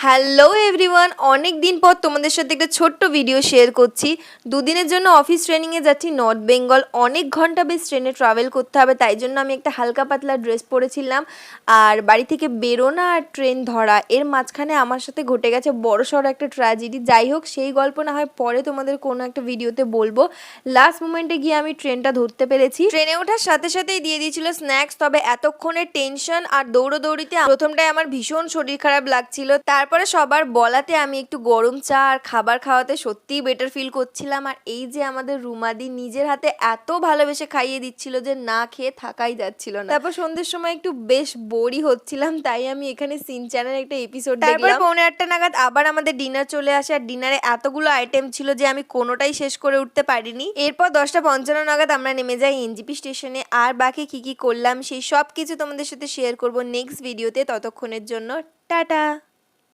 Hello everyone, অনেক দিন পর তোমাদের সাথে একটা ছোট্ট ভিডিও শেয়ার করছি। দুদিনের জন্য অফিস ট্রেনিংয়ে যাচ্ছি নর্থ বেঙ্গল। অনেক ঘন্টা বেশ ট্রেনে ট্রাভেল করতে হবে, তাই জন্য আমি একটা হালকা পাতলা ড্রেস পরেছিলাম। আর বাড়ি থেকে বেরোনা আর ট্রেন ধরা এর মাঝখানে আমার সাথে ঘটে গেছে বড়সড় একটা ট্র্যাজেডি। যাই হোক, সেই গল্প না হয় পরে তোমাদের কোনো একটা ভিডিওতে বলবো। লাস্ট মোমেন্টে গিয়ে আমি ট্রেনটা ধরতে পেরেছি। ট্রেনে ওঠার সাথে সাথেই দিয়ে দিয়েছিল স্ন্যাক্স, তবে এতক্ষণে টেনশন আর দৌড়োদৌড়িতে প্রথমটায় আমার ভীষণ শরীর খারাপ লাগছিল। তারপরে সবার বলাতে আমি একটু গরম চা আর খাবার খাওয়াতে সত্যিই বেটার ফিল করছিলাম। আর এই যে আমাদের রুমাদি নিজের হাতে এত ভালোবেসে খাইয়ে দিচ্ছিল যে না খেয়ে থাকাই যাচ্ছিল না। তারপর সন্ধ্যের সময় একটু বেশ বোরই হচ্ছিলাম, তাই আমি এখানে সিনচ্যানের একটা এপিসোড দেখলাম। তারপর 8:45 নাগাদ আবার আমাদের ডিনার চলে আসে, আর ডিনারে এতগুলো আইটেম ছিল যে আমি কোনোটাই শেষ করে উঠতে পারিনি। এরপর 10:55 নাগাদ আমরা নেমে যাই এনজিপি স্টেশনে। আর বাকি কি কি করলাম সেই সব কিছু তোমাদের সাথে শেয়ার করব নেক্সট ভিডিওতে। ততক্ষণের জন্য টাটা।